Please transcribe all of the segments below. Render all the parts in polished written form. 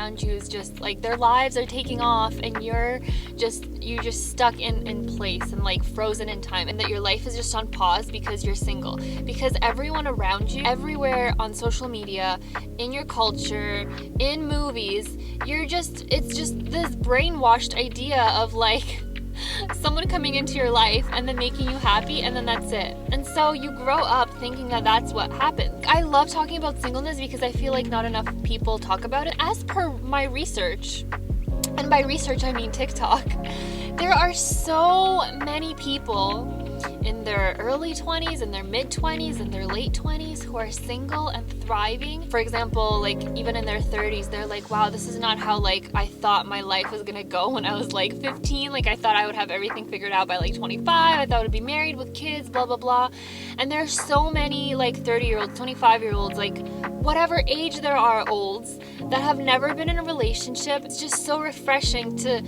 around you is just like their lives are taking off and you're just stuck in place and like frozen in time, and that your life is just on pause because you're single. Because everyone around you, everywhere on social media, in your culture, in movies, it's just this brainwashed idea of like someone coming into your life and then making you happy, and then that's it. And so you grow up thinking that that's what happens. I love talking about singleness because I feel like not enough people talk about it. As per my research, and by research I mean TikTok, there are so many people in their early 20s, in their mid 20s, in their late 20s who are single and thriving. For example, like even in their 30s, they're like, wow, this is not how like I thought my life was gonna go when I was like 15. Like I thought I would have everything figured out by like 25. I thought I would be married with kids, blah blah blah. And there's so many like 30-year-olds, 25-year-olds, like whatever age there are olds that have never been in a relationship. It's just so refreshing to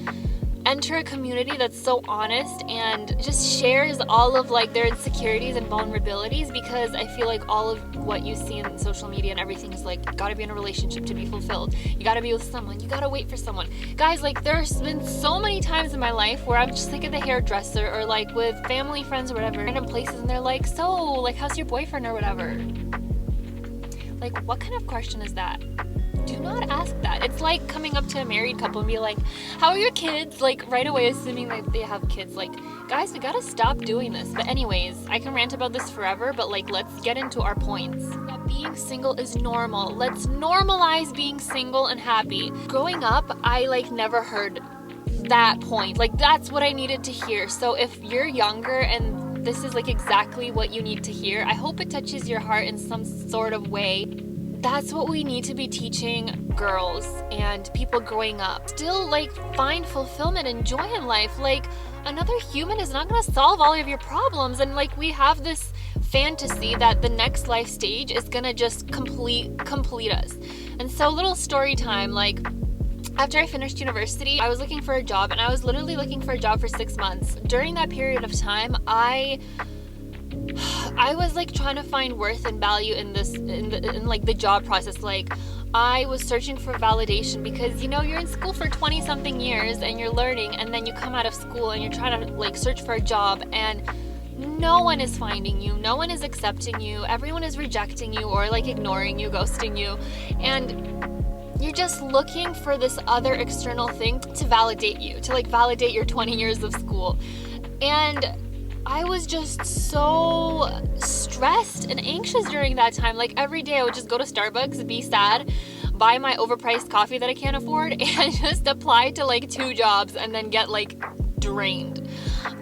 enter a community that's so honest and just shares all of like their insecurities and vulnerabilities, because I feel like all of what you see in social media and everything is like, you gotta be in a relationship to be fulfilled, you gotta be with someone, you gotta wait for someone. Guys, like there's been so many times in my life where I'm just like at the hairdresser or like with family, friends or whatever, random places, and they're like, so like how's your boyfriend or whatever. Like what kind of question is that? Do not ask that. It's like coming up to a married couple and be like, how are your kids? Like right away assuming that they have kids. Like, guys, we gotta stop doing this. But anyways, I can rant about this forever, but like let's get into our points. That being single is normal. Let's normalize being single and happy. Growing up, I like never heard that point. Like that's what I needed to hear. So if you're younger and this is like exactly what you need to hear, I hope it touches your heart in some sort of way. That's what we need to be teaching girls and people growing up. Still like find fulfillment and joy in life. Like another human is not going to solve all of your problems, and like we have this fantasy that the next life stage is going to just complete us. And so little story time, like after I finished university, I was looking for a job, and I was literally looking for a job for 6 months. During that period of time, I was like trying to find worth and value in like the job process. Like I was searching for validation because, you know, you're in school for 20 something years and you're learning, and then you come out of school and you're trying to like search for a job, and no one is finding you, no one is accepting you, everyone is rejecting you or like ignoring you, ghosting you, and you're just looking for this other external thing to validate you, to like validate your 20 years of school. And I was just so stressed and anxious during that time. Like every day I would just go to Starbucks, be sad, buy my overpriced coffee that I can't afford, and just apply to like 2 jobs and then get like drained.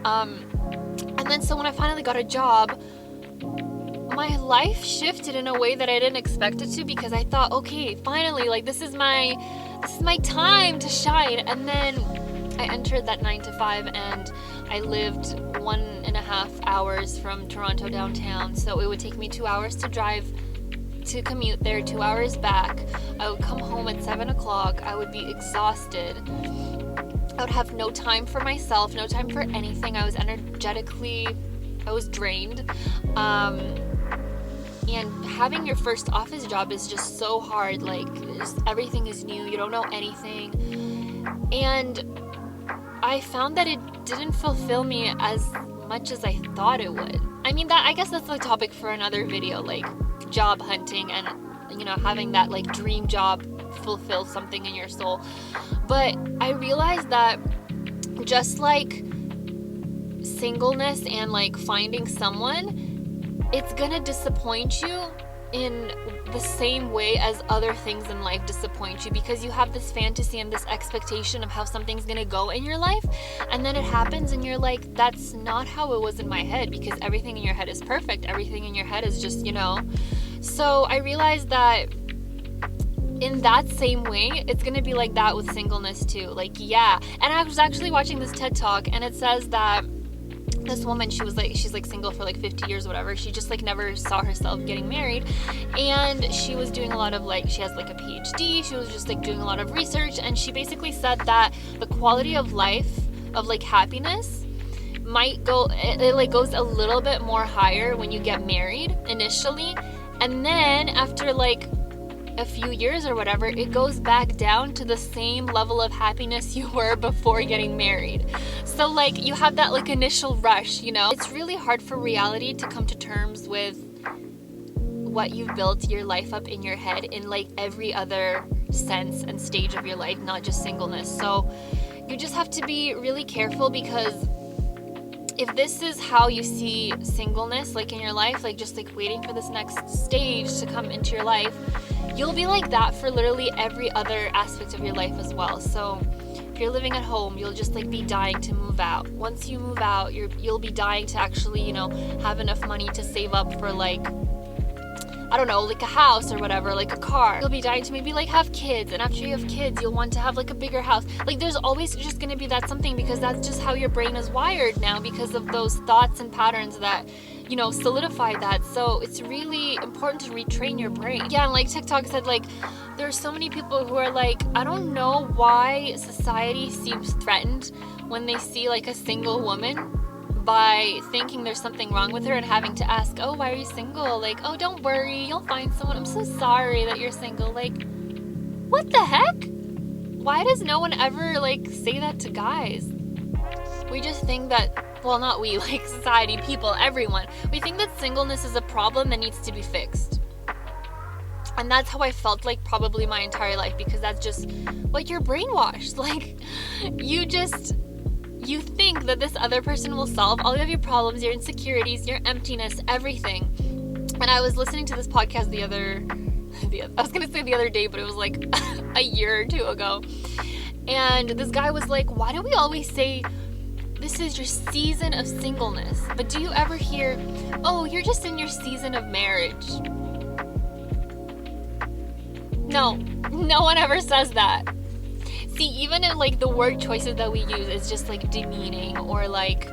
And then so when I finally got a job, my life shifted in a way that I didn't expect it to, because I thought, okay, finally, like this is my time to shine. And then I entered that 9 to 5 and I lived 1.5 hours from Toronto downtown. So it would take me 2 hours to drive, to commute there, 2 hours back. I would come home at 7 o'clock. I would be exhausted. I would have no time for myself, no time for anything. I was drained. And having your first office job is just so hard. Like everything is new. You don't know anything. And I found that it didn't fulfill me as much as I thought it would. I mean, I guess that's the topic for another video, like job hunting and, you know, having that like dream job fulfill something in your soul. But I realized that just like singleness and like finding someone, it's gonna disappoint you in the same way as other things in life disappoint you, because you have this fantasy and this expectation of how something's gonna go in your life, and then it happens and you're like, that's not how it was in my head, because everything in your head is perfect, everything in your head is just, you know. So I realized that in that same way, it's gonna be like that with singleness too. Like, yeah. And I was actually watching this TED Talk, and it says that this woman, she's like single for like 50 years or whatever. She just like never saw herself getting married, and she was doing a lot of like, she has like a PhD, she was just like doing a lot of research, and she basically said that the quality of life, of like happiness, might go, it like goes a little bit more higher when you get married initially, and then after like a few years or whatever, it goes back down to the same level of happiness you were before getting married. So like you have that like initial rush, you know? It's really hard for reality to come to terms with what you've built your life up in your head in like every other sense and stage of your life, not just singleness. So you just have to be really careful, because if this is how you see singleness, like in your life, like just like waiting for this next stage to come into your life, you'll be like that for literally every other aspect of your life as well. So if you're living at home, you'll just like be dying to move out. Once you move out, you'll be dying to actually, you know, have enough money to save up for like, I don't know, like a house or whatever, like a car. You'll be dying to maybe like have kids, and after you have kids, you'll want to have like a bigger house. Like there's always just going to be that something, because that's just how your brain is wired now, because of those thoughts and patterns that, you know, solidify that. So it's really important to retrain your brain. Yeah, and like TikTok said, like there are so many people who are like, I don't know why society seems threatened when they see like a single woman, by thinking there's something wrong with her and having to ask, oh, why are you single? Like, oh, don't worry, you'll find someone. I'm so sorry that you're single. Like, what the heck? Why does no one ever like say that to guys? We just think that, well, not we, like society, people, everyone, we think that singleness is a problem that needs to be fixed. And that's how I felt like probably my entire life, because that's just what you're brainwashed. Like, you think that this other person will solve all of your problems, your insecurities, your emptiness, everything. And I was listening to this podcast the other day, but it was like a year or two ago. And this guy was like, why do we always say this is your season of singleness? But do you ever hear, oh, you're just in your season of marriage? No one ever says that. See, even in like the word choices that we use is just like demeaning or like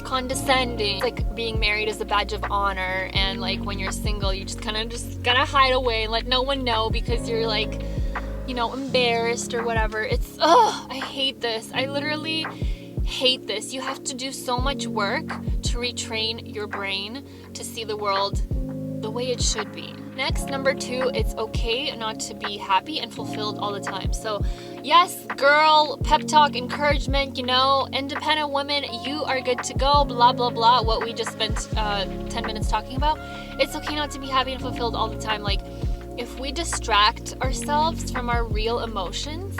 condescending. It's like being married is a badge of honor, and like when you're single, you just kind of just gotta hide away and let no one know because you're like, you know, embarrassed or whatever. It's, I hate this. I literally hate this. You have to do so much work to retrain your brain to see the world the way it should be. Next, number 2, it's okay not to be happy and fulfilled all the time. So yes, girl, pep talk, encouragement, you know, independent women, you are good to go, blah, blah, blah, what we just spent 10 minutes talking about. It's okay not to be happy and fulfilled all the time. Like, if we distract ourselves from our real emotions,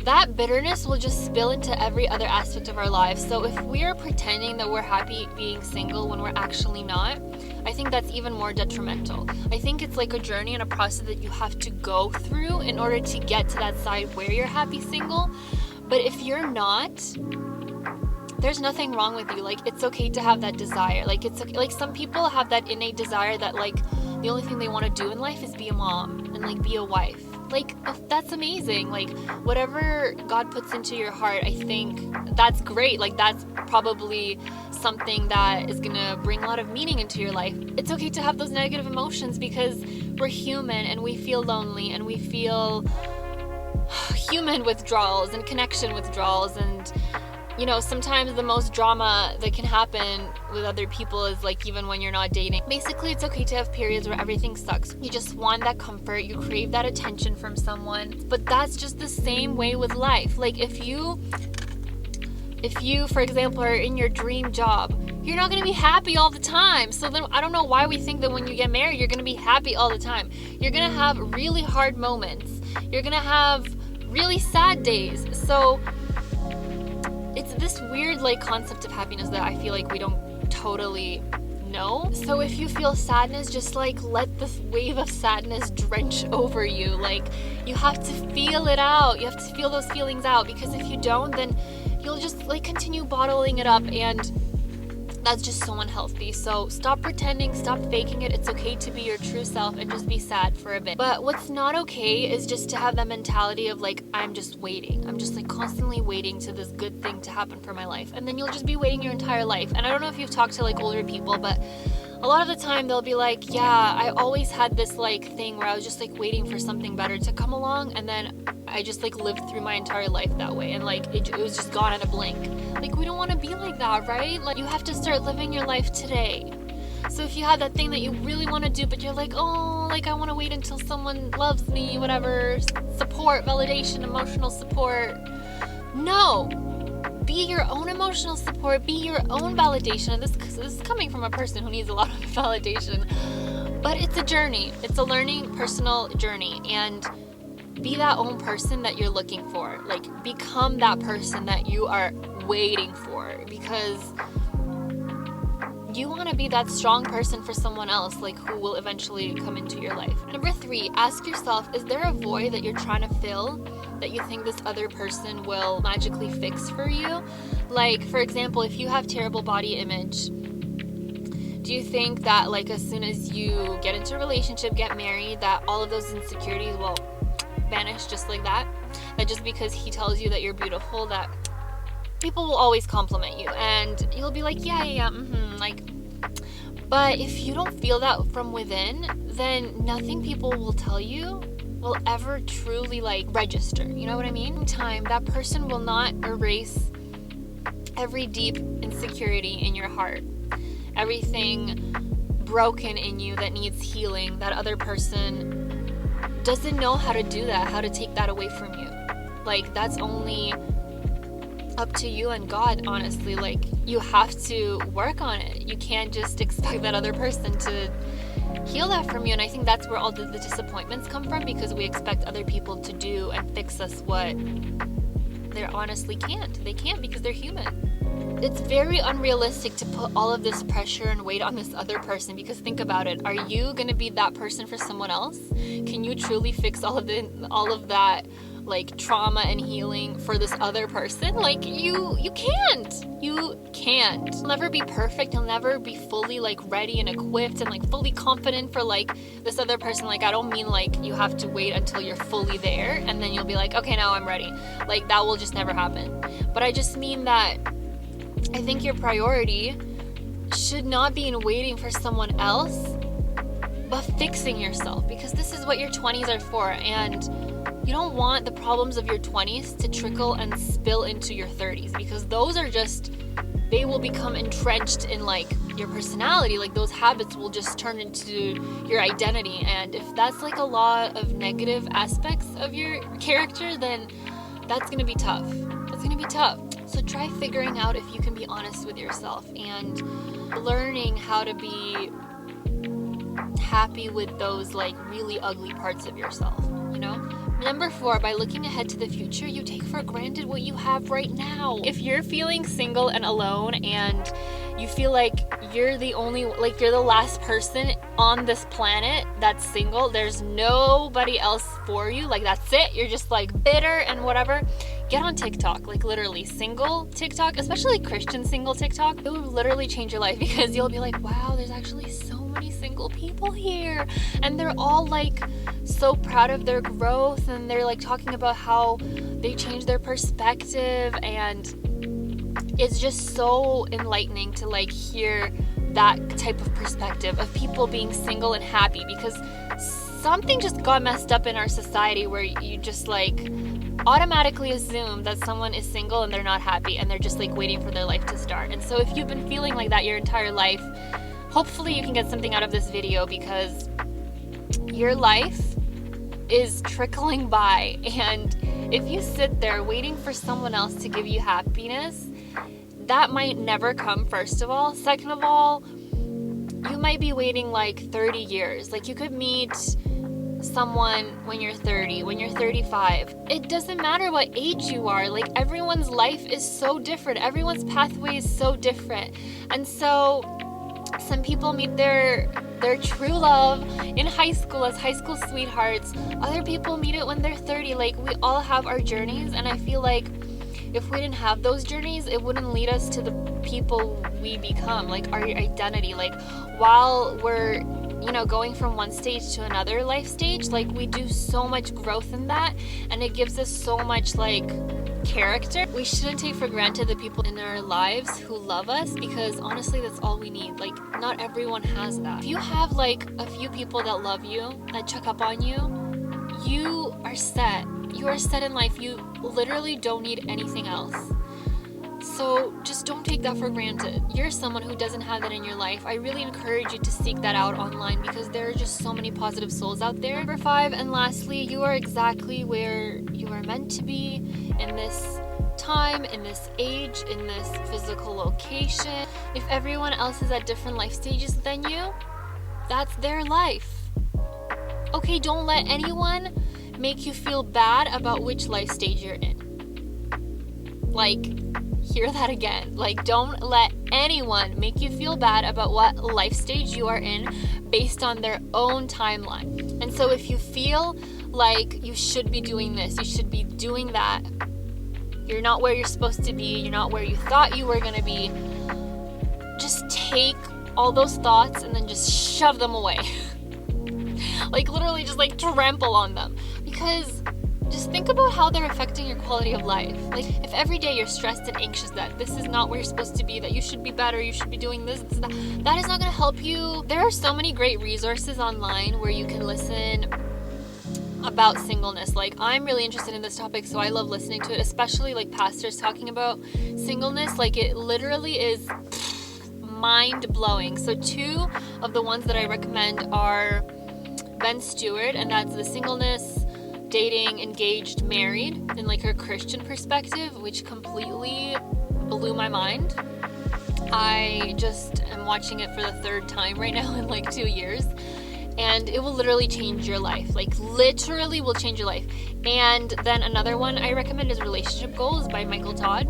that bitterness will just spill into every other aspect of our lives. So if we're pretending that we're happy being single when we're actually not, I think that's even more detrimental. I think it's like a journey and a process that you have to go through in order to get to that side where you're happy single. But if you're not, there's nothing wrong with you. Like, it's okay to have that desire. Like, it's okay. Like, some people have that innate desire that like the only thing they want to do in life is be a mom and like be a wife. Like, that's amazing. Like, whatever God puts into your heart, I think that's great. Like, that's probably something that is gonna bring a lot of meaning into your life. It's okay to have those negative emotions because we're human and we feel lonely and we feel human withdrawals and connection withdrawals, and you know, sometimes the most drama that can happen with other people is like even when you're not dating. Basically, it's okay to have periods where everything sucks. You just want that comfort, you crave that attention from someone. But that's just the same way with life. Like, if you, for example, are in your dream job, you're not going to be happy all the time. So then I don't know why we think that when you get married, you're going to be happy all the time. You're going to have really hard moments. You're going to have really sad days. So it's this weird like concept of happiness that I feel like we don't totally know. So if you feel sadness, just like let this wave of sadness drench over you. Like, you have to feel it out. You have to feel those feelings out, because if you don't, then you'll just like continue bottling it up, and that's just so unhealthy. So stop pretending, stop faking it. It's okay to be your true self and just be sad for a bit. But what's not okay is just to have that mentality of like, I'm just waiting. I'm just like constantly waiting to this good thing to happen for my life. And then you'll just be waiting your entire life. And I don't know if you've talked to like older people, but a lot of the time they'll be like, yeah, I always had this like thing where I was just like waiting for something better to come along, and then I just like lived through my entire life that way, and like it was just gone in a blink. Like, we don't want to be like that, right? Like, you have to start living your life today. So if you have that thing that you really want to do, but you're like, oh, like I want to wait until someone loves me, whatever, support, validation, emotional support. No. Be your own emotional support, be your own validation. And this is coming from a person who needs a lot of validation. But it's a journey. It's a learning, personal journey. And be that own person that you're looking for. Like, become that person that you are waiting for, because you want to be that strong person for someone else, like, who will eventually come into your life. Number 3, ask yourself, is there a void that you're trying to fill that you think this other person will magically fix for you? Like, for example, if you have terrible body image, do you think that, like, as soon as you get into a relationship, get married, that all of those insecurities will vanish just like that? That just because he tells you that you're beautiful, that people will always compliment you and you'll be like, yeah, like, but if you don't feel that from within, then nothing people will tell you will ever truly, like, register. You know what I mean? In time, that person will not erase every deep insecurity in your heart, everything broken in you that needs healing. That other person doesn't know how to do that, how to take that away from you. Like, that's only up to you and God, honestly. Like, you have to work on it. You can't just expect that other person to heal that from you. And I think that's where all the disappointments come from, because we expect other people to do and fix us what they honestly can't. They can't, because they're human. It's very unrealistic to put all of this pressure and weight on this other person, because think about it. Are you going to be that person for someone else? Can you truly fix all of that, like, trauma and healing for this other person? Like, you can't. You can't. You'll never be perfect. You'll never be fully, like, ready and equipped and, like, fully confident for, like, this other person. Like, I don't mean, like, you have to wait until you're fully there and then you'll be like, okay, now I'm ready. Like, that will just never happen. But I just mean that I think your priority should not be in waiting for someone else, but fixing yourself, because this is what your 20s are for. And you don't want the problems of your 20s to trickle and spill into your 30s, because those are just, they will become entrenched in, like, your personality. Like, those habits will just turn into your identity. And if that's, like, a lot of negative aspects of your character, then that's going to be tough. That's going to be tough. So try figuring out if you can be honest with yourself and learning how to be happy with those, like, really ugly parts of yourself, you know? Number 4, by looking ahead to the future, you take for granted what you have right now. If you're feeling single and alone and you feel like you're the only, like, you're the last person on this planet that's single, there's nobody else for you, like, that's it, you're just, like, bitter and whatever, get on TikTok. Like, literally, single TikTok, especially Christian single TikTok, it will literally change your life, because you'll be like, wow, there's actually so many single people here, and they're all, like, so proud of their growth, and they're, like, talking about how they changed their perspective, and it's just so enlightening to, like, hear that type of perspective of people being single and happy, because something just got messed up in our society where you just, like, automatically assume that someone is single and they're not happy and they're just, like, waiting for their life to start. And so if you've been feeling like that your entire life, hopefully you can get something out of this video, because your life is trickling by, and if you sit there waiting for someone else to give you happiness, that might never come, first of all. Second of all, you might be waiting, like, 30 years. Like, you could meet someone when you're 30, when you're 35. It doesn't matter what age you are. Like, everyone's life is so different. Everyone's pathway is so different. And so some people meet their true love in high school as high school sweethearts. Other people meet it when they're 30. Like, we all have our journeys, and I feel like if we didn't have those journeys, it wouldn't lead us to the people we become, like, our identity. Like, while we're, you know, going from one stage to another life stage, like, we do so much growth in that, and it gives us so much, like, character. We shouldn't take for granted the people in our lives who love us, because honestly, that's all we need. Like, not everyone has that. If you have, like, a few people that love you, that check up on you, you are set. You are set in life. You literally don't need anything else. so just don't take that for granted. You're someone who doesn't have that in your life. I really encourage you to seek that out online because there are just so many positive souls out there. Number 5, and lastly, you are exactly where you are meant to be in this time, in this age, in this physical location. If everyone else is at different life stages than you, that's their life. Okay, don't let anyone make you feel bad about which life stage you're in. Like, hear that again. Like, don't let anyone make you feel bad about what life stage you are in based on their own timeline. And so if you feel like you should be doing this, you should be doing that, you're not where you're supposed to be, you're not where you thought you were going to be, just take all those thoughts and then just shove them away. Like, literally just like trample on them. Because just think about how they're affecting your quality of life. Like, if every day you're stressed and anxious that this is not where you're supposed to be, that you should be better, you should be doing this, that is not going to help you. There are so many great resources online where you can listen about singleness. Like, I'm really interested in this topic, so I love listening to it, especially like pastors talking about singleness. Like, it literally is mind-blowing. So 2 of the ones that I recommend are Ben Stewart, and that's the singleness, dating, engaged, married, in like her Christian perspective, which completely blew my mind. I just am watching it for the 3rd time right now in like 2 years, and it will literally change your life. Like, literally will change your life. And then another one I recommend is Relationship Goals by Michael Todd.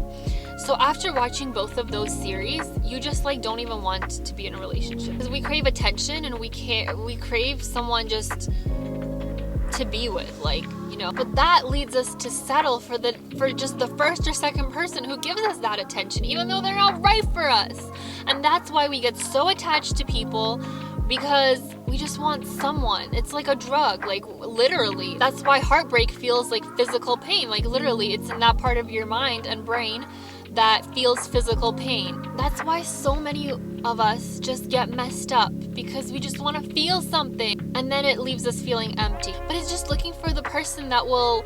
So after watching both of those series, you just like don't even want to be in a relationship, because we crave attention and we crave someone just to be with, like, you know. But that leads us to settle for just the first or second person who gives us that attention, even though they're not right for us. And that's why we get so attached to people, because we just want someone. It's like a drug, like, literally. That's why heartbreak feels like physical pain. Like, literally, it's in that part of your mind and brain that feels physical pain. That's why so many of us just get messed up, because we just want to feel something, and then it leaves us feeling empty. But it's just looking for the person that will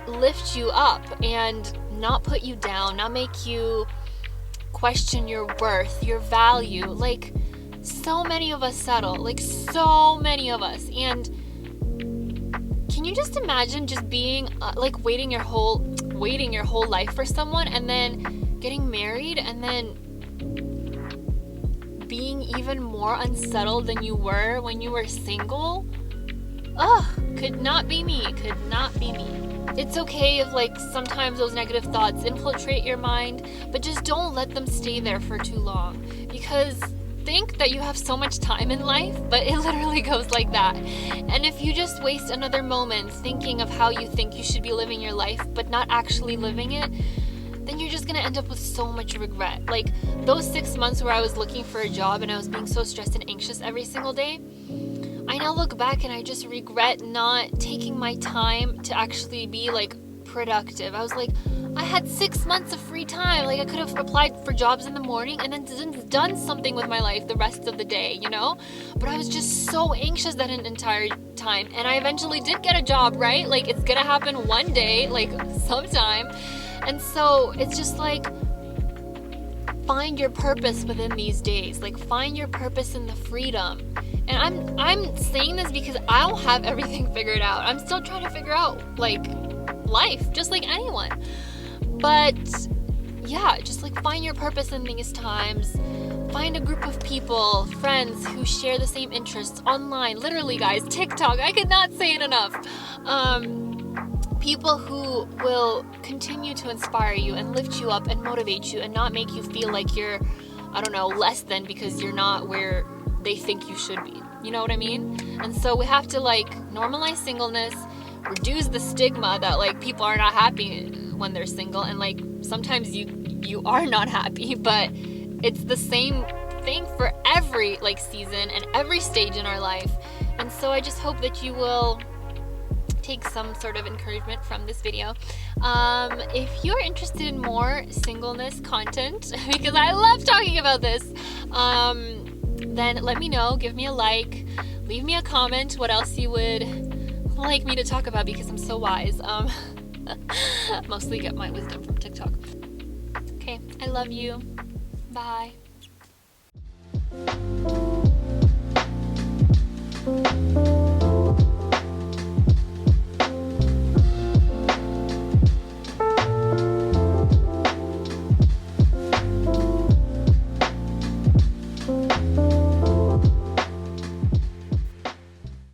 lift you up and not put you down, not make you question your worth, your value. Like, so many of us settle, like, so many of us. And can you just imagine just being like waiting your whole life for someone, and then getting married, and then being even more unsettled than you were when you were single? Ugh, could not be me. It's okay if like sometimes those negative thoughts infiltrate your mind, but just don't let them stay there for too long, because think that you have so much time in life, but it literally goes like that. And if you just waste another moment thinking of how you think you should be living your life, but not actually living it, then you're just going to end up with so much regret. Like, those 6 months where I was looking for a job and I was being so stressed and anxious every single day, I now look back and I just regret not taking my time to actually be like productive. I was like, I had 6 months of free time. Like, I could have applied for jobs in the morning and then done something with my life the rest of the day, you know? But I was just so anxious that entire time. And I eventually did get a job, right? Like, it's gonna happen one day, like sometime. And so it's just like, find your purpose within these days. Like, find your purpose in the freedom. And I'm saying this because I don't have everything figured out. I'm still trying to figure out, like, life, just like anyone. But yeah, just like find your purpose in these times. Find a group of people, friends who share the same interests online. Literally, guys, TikTok, I could not say it enough. People who will continue to inspire you and lift you up and motivate you and not make you feel like you're, I don't know, less than because you're not where they think you should be. You know what I mean? And so we have to like normalize singleness, reduce the stigma that like people are not happy when they're single, and like sometimes you are not happy, but it's the same thing for every like season and every stage in our life. And so I just hope that you will take some sort of encouragement from this video. If you're interested in more singleness content, because I love talking about this, then let me know. Give me a like, leave me a comment what else you would like me to talk about, because I'm so wise. Mostly get my wisdom from TikTok. Okay, I love you. Bye.